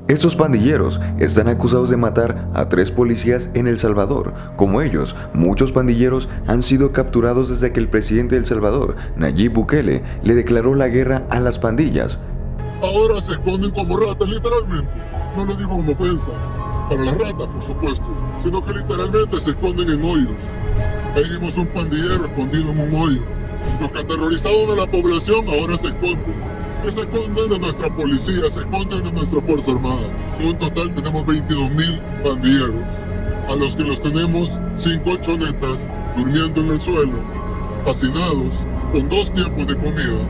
Estos pandilleros están acusados de matar a 3 policías en El Salvador. Como ellos, muchos pandilleros han sido capturados desde que el presidente de El Salvador, Nayib Bukele, le declaró la guerra a las pandillas. Ahora se esconden como ratas, literalmente. No lo digo como ofensa para las ratas, por supuesto, sino que literalmente se esconden en hoyos. Ahí vimos un pandillero escondido en un hoyo. Los que aterrorizaron a la población ahora se esconden. Y se esconden de nuestra policía, se esconden de nuestra Fuerza Armada. En total tenemos 22,000 pandilleros, a los que los tenemos sin colchonetas, durmiendo en el suelo, hacinados, con 2 tiempos de comida,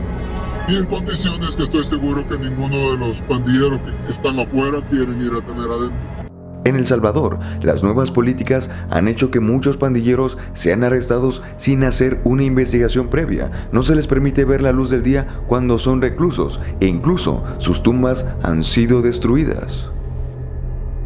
y en condiciones que estoy seguro que ninguno de los pandilleros que están afuera quieren ir a tener adentro. En El Salvador, las nuevas políticas han hecho que muchos pandilleros sean arrestados sin hacer una investigación previa. No se les permite ver la luz del día cuando son reclusos e incluso sus tumbas han sido destruidas.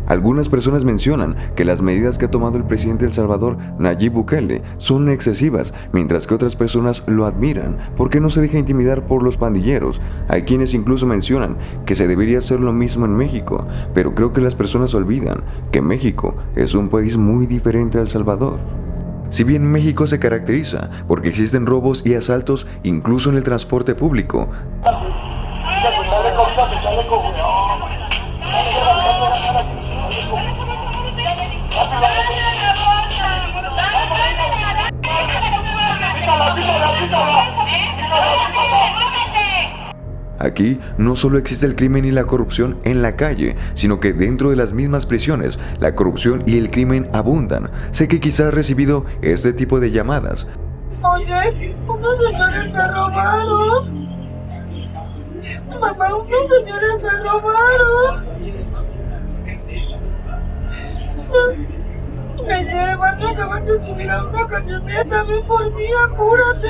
Algunas personas mencionan que las medidas que ha tomado el presidente de El Salvador, Nayib Bukele, son excesivas, mientras que otras personas lo admiran porque no se deja intimidar por los pandilleros. Hay quienes incluso mencionan que se debería hacer lo mismo en México, pero creo que las personas olvidan que México es un país muy diferente a El Salvador. Si bien México se caracteriza porque existen robos y asaltos incluso en el transporte público, aquí no solo existe el crimen y la corrupción en la calle, sino que dentro de las mismas prisiones, la corrupción y el crimen abundan. Sé que quizás has recibido este tipo de llamadas. Oye, unos señores me robaron. Mamá, unos señores me robaron. Me llevan, me acaban de subir a una camioneta, ven por mí, apúrate.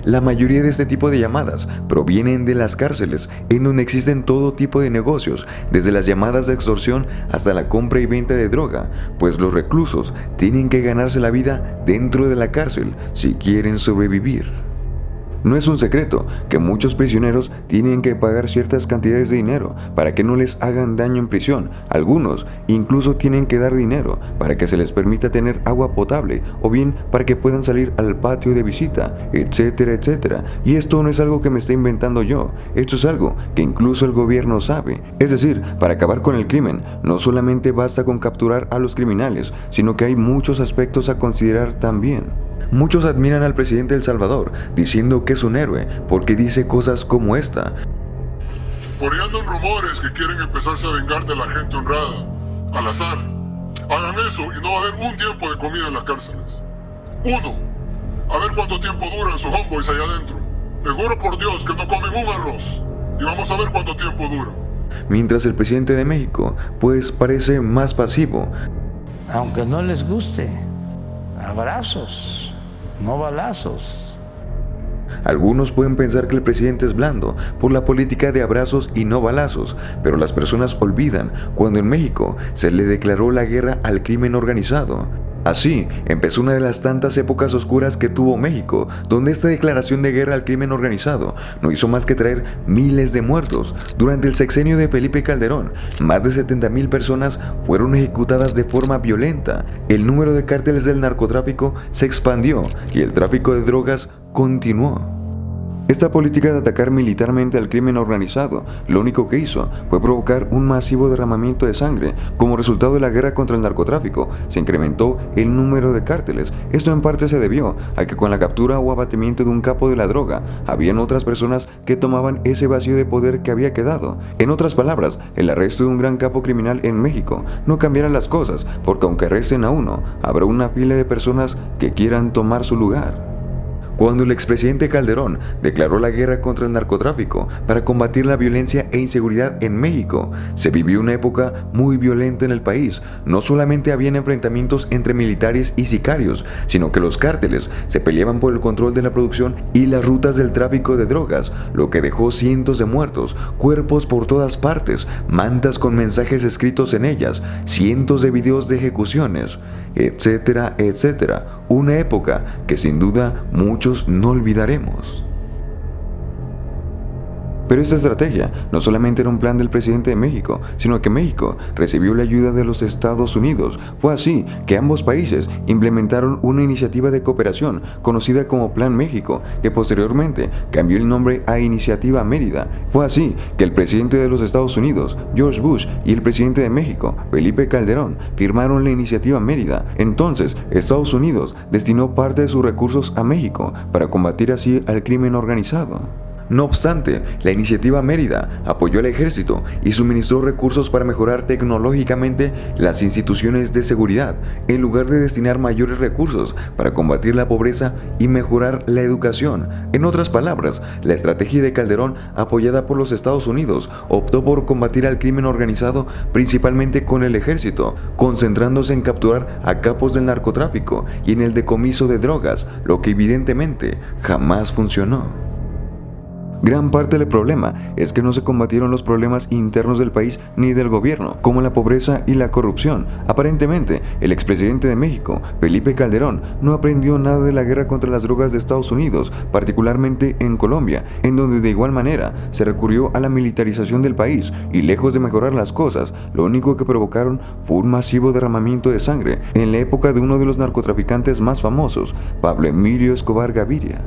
La mayoría de este tipo de llamadas provienen de las cárceles, en donde existen todo tipo de negocios, desde las llamadas de extorsión hasta la compra y venta de droga, pues los reclusos tienen que ganarse la vida dentro de la cárcel si quieren sobrevivir. No es un secreto que muchos prisioneros tienen que pagar ciertas cantidades de dinero para que no les hagan daño en prisión. Algunos incluso tienen que dar dinero para que se les permita tener agua potable o bien para que puedan salir al patio de visita, etcétera, etcétera. Y esto no es algo que me esté inventando yo, esto es algo que incluso el gobierno sabe. Es decir, para acabar con el crimen, no solamente basta con capturar a los criminales, sino que hay muchos aspectos a considerar también. Muchos admiran al presidente de El Salvador, diciendo que es un héroe, porque dice cosas como esta. Por ahí andan rumores que quieren empezarse a vengar de la gente honrada, al azar. Hagan eso y no va a haber un tiempo de comida en las cárceles. 1. A ver cuánto tiempo duran sus homeboys allá adentro. Les juro por Dios que no comen un arroz. Y vamos a ver cuánto tiempo dura. Mientras el presidente de México, pues parece más pasivo. Aunque no les guste, abrazos. No balazos. Algunos pueden pensar que el presidente es blando por la política de abrazos y no balazos, pero las personas olvidan cuando en México se le declaró la guerra al crimen organizado. Así empezó una de las tantas épocas oscuras que tuvo México, donde esta declaración de guerra al crimen organizado no hizo más que traer miles de muertos. Durante el sexenio de Felipe Calderón, más de 70,000 personas fueron ejecutadas de forma violenta. El número de cárteles del narcotráfico se expandió y el tráfico de drogas continuó. Esta política de atacar militarmente al crimen organizado lo único que hizo fue provocar un masivo derramamiento de sangre. Como resultado de la guerra contra el narcotráfico, se incrementó el número de cárteles. Esto en parte se debió a que con la captura o abatimiento de un capo de la droga, habían otras personas que tomaban ese vacío de poder que había quedado. En otras palabras, el arresto de un gran capo criminal en México no cambiará las cosas, porque aunque arresten a uno, habrá una fila de personas que quieran tomar su lugar. Cuando el expresidente Calderón declaró la guerra contra el narcotráfico para combatir la violencia e inseguridad en México, se vivió una época muy violenta en el país. No solamente habían enfrentamientos entre militares y sicarios, sino que los cárteles se peleaban por el control de la producción y las rutas del tráfico de drogas, lo que dejó cientos de muertos, cuerpos por todas partes, mantas con mensajes escritos en ellas, cientos de videos de ejecuciones, etcétera, etcétera. Una época que sin duda muchos no olvidaremos. Pero esta estrategia no solamente era un plan del presidente de México, sino que México recibió la ayuda de los Estados Unidos. Fue así que ambos países implementaron una iniciativa de cooperación conocida como Plan México, que posteriormente cambió el nombre a Iniciativa Mérida. Fue así que el presidente de los Estados Unidos, George Bush, y el presidente de México, Felipe Calderón, firmaron la Iniciativa Mérida. Entonces, Estados Unidos destinó parte de sus recursos a México para combatir así al crimen organizado. No obstante, la Iniciativa Mérida apoyó al ejército y suministró recursos para mejorar tecnológicamente las instituciones de seguridad, en lugar de destinar mayores recursos para combatir la pobreza y mejorar la educación. En otras palabras, la estrategia de Calderón, apoyada por los Estados Unidos, optó por combatir al crimen organizado principalmente con el ejército, concentrándose en capturar a capos del narcotráfico y en el decomiso de drogas, lo que evidentemente jamás funcionó. Gran parte del problema es que no se combatieron los problemas internos del país ni del gobierno, como la pobreza y la corrupción. Aparentemente, el expresidente de México, Felipe Calderón, no aprendió nada de la guerra contra las drogas de Estados Unidos, particularmente en Colombia, en donde de igual manera se recurrió a la militarización del país y lejos de mejorar las cosas, lo único que provocaron fue un masivo derramamiento de sangre en la época de uno de los narcotraficantes más famosos, Pablo Emilio Escobar Gaviria.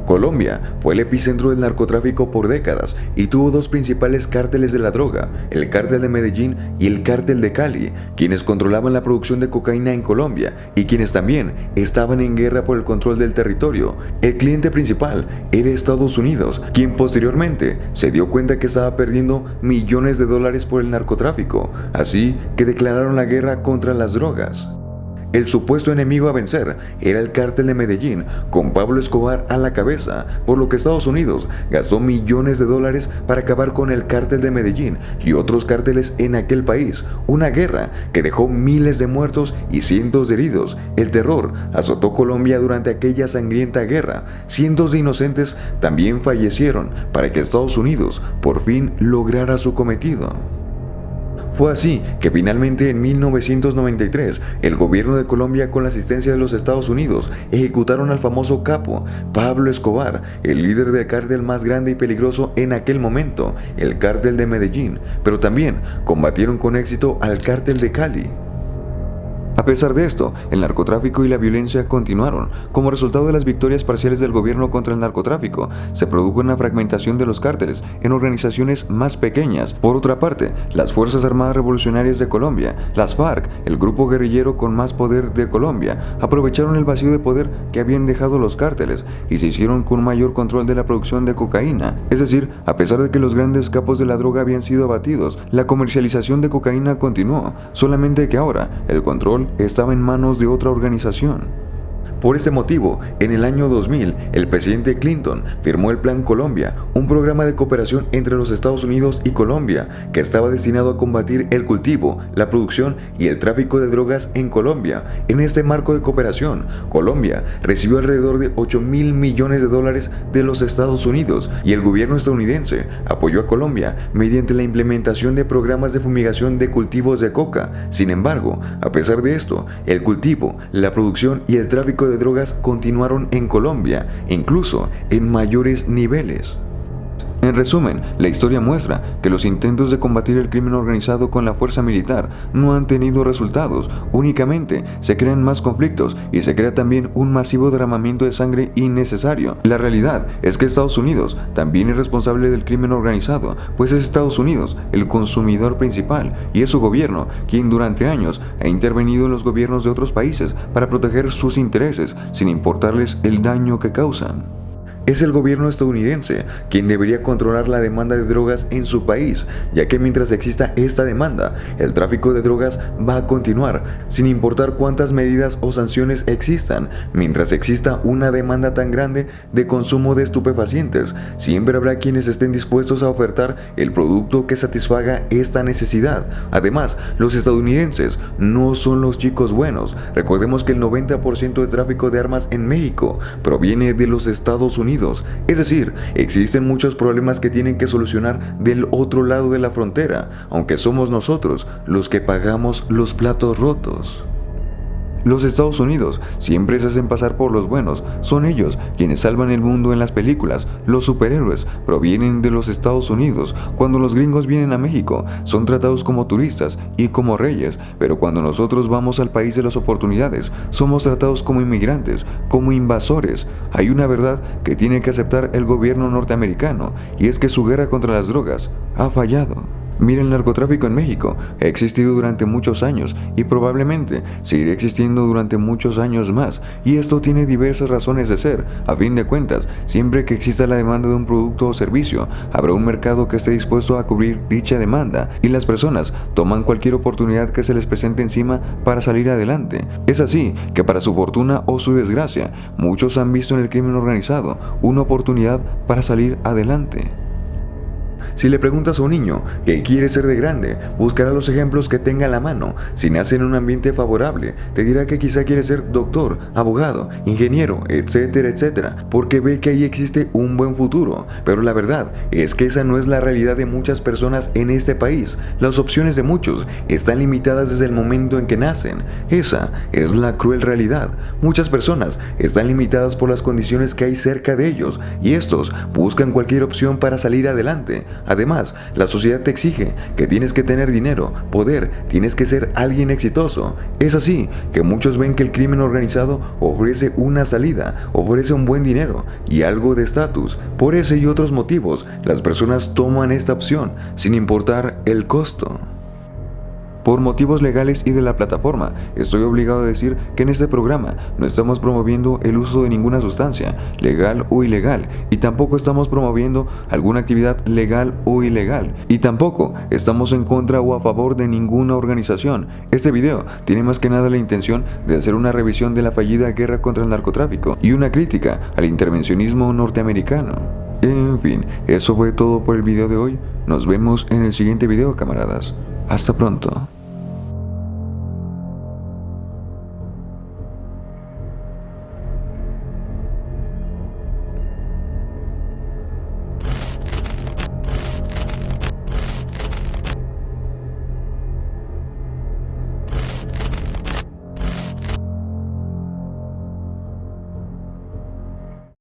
Colombia fue el epicentro del narcotráfico por décadas y tuvo dos principales cárteles de la droga, el cártel de Medellín y el cártel de Cali, quienes controlaban la producción de cocaína en Colombia y quienes también estaban en guerra por el control del territorio. El cliente principal era Estados Unidos, quien posteriormente se dio cuenta que estaba perdiendo millones de dólares por el narcotráfico, así que declararon la guerra contra las drogas. El supuesto enemigo a vencer era el cártel de Medellín, con Pablo Escobar a la cabeza, por lo que Estados Unidos gastó millones de dólares para acabar con el cártel de Medellín y otros cárteles en aquel país, una guerra que dejó miles de muertos y cientos de heridos. El terror azotó Colombia durante aquella sangrienta guerra. Cientos de inocentes también fallecieron para que Estados Unidos por fin lograra su cometido. Fue así que finalmente en 1993 el gobierno de Colombia, con la asistencia de los Estados Unidos, ejecutaron al famoso capo Pablo Escobar, el líder del cártel más grande y peligroso en aquel momento, el cártel de Medellín, pero también combatieron con éxito al cártel de Cali. A pesar de esto, el narcotráfico y la violencia continuaron. Como resultado de las victorias parciales del gobierno contra el narcotráfico, se produjo una fragmentación de los cárteles en organizaciones más pequeñas. Por otra parte, las Fuerzas Armadas Revolucionarias de Colombia, las FARC, el grupo guerrillero con más poder de Colombia, aprovecharon el vacío de poder que habían dejado los cárteles y se hicieron con un mayor control de la producción de cocaína. Es decir, a pesar de que los grandes capos de la droga habían sido abatidos, la comercialización de cocaína continuó, solamente que ahora el control estaba en manos de otra organización. Por este motivo, en el año 2000, el presidente Clinton firmó el Plan Colombia, un programa de cooperación entre los Estados Unidos y Colombia, que estaba destinado a combatir el cultivo, la producción y el tráfico de drogas en Colombia. En este marco de cooperación, Colombia recibió alrededor de $8.000 millones de los Estados Unidos y el gobierno estadounidense apoyó a Colombia mediante la implementación de programas de fumigación de cultivos de coca. Sin embargo, a pesar de esto, el cultivo, la producción y el tráfico de drogas continuaron en Colombia, incluso en mayores niveles. En resumen, la historia muestra que los intentos de combatir el crimen organizado con la fuerza militar no han tenido resultados, únicamente se crean más conflictos y se crea también un masivo derramamiento de sangre innecesario. La realidad es que Estados Unidos también es responsable del crimen organizado, pues es Estados Unidos el consumidor principal y es su gobierno quien durante años ha intervenido en los gobiernos de otros países para proteger sus intereses sin importarles el daño que causan. Es el gobierno estadounidense quien debería controlar la demanda de drogas en su país, ya que mientras exista esta demanda, el tráfico de drogas va a continuar, sin importar cuántas medidas o sanciones existan. Mientras exista una demanda tan grande de consumo de estupefacientes, siempre habrá quienes estén dispuestos a ofertar el producto que satisfaga esta necesidad. Además, los estadounidenses no son los chicos buenos. Recordemos que el 90% del tráfico de armas en México proviene de los Estados Unidos. Es decir, existen muchos problemas que tienen que solucionar del otro lado de la frontera, aunque somos nosotros los que pagamos los platos rotos. Los Estados Unidos siempre se hacen pasar por los buenos, son ellos quienes salvan el mundo en las películas. Los superhéroes provienen de los Estados Unidos. Cuando los gringos vienen a México, son tratados como turistas y como reyes, pero cuando nosotros vamos al país de las oportunidades, somos tratados como inmigrantes, como invasores. Hay una verdad que tiene que aceptar el gobierno norteamericano, y es que su guerra contra las drogas ha fallado. Mira, el narcotráfico en México ha existido durante muchos años y probablemente seguirá existiendo durante muchos años más, y esto tiene diversas razones de ser. A fin de cuentas, siempre que exista la demanda de un producto o servicio, habrá un mercado que esté dispuesto a cubrir dicha demanda, y las personas toman cualquier oportunidad que se les presente encima para salir adelante. Es así que, para su fortuna o su desgracia, muchos han visto en el crimen organizado una oportunidad para salir adelante. Si le preguntas a un niño qué quiere ser de grande, buscará los ejemplos que tenga a la mano. Si nace en un ambiente favorable, te dirá que quizá quiere ser doctor, abogado, ingeniero, etcétera, etcétera, porque ve que ahí existe un buen futuro. Pero la verdad es que esa no es la realidad de muchas personas en este país. Las opciones de muchos están limitadas desde el momento en que nacen. Esa es la cruel realidad. Muchas personas están limitadas por las condiciones que hay cerca de ellos, y estos buscan cualquier opción para salir adelante. Además, la sociedad te exige que tienes que tener dinero, poder, tienes que ser alguien exitoso. Es así que muchos ven que el crimen organizado ofrece una salida, ofrece un buen dinero y algo de estatus. Por ese y otros motivos, las personas toman esta opción, sin importar el costo. Por motivos legales y de la plataforma, estoy obligado a decir que en este programa no estamos promoviendo el uso de ninguna sustancia, legal o ilegal, y tampoco estamos promoviendo alguna actividad legal o ilegal, y tampoco estamos en contra o a favor de ninguna organización. Este video tiene más que nada la intención de hacer una revisión de la fallida guerra contra el narcotráfico y una crítica al intervencionismo norteamericano. En fin, eso fue todo por el video de hoy. Nos vemos en el siguiente video, camaradas. Hasta pronto.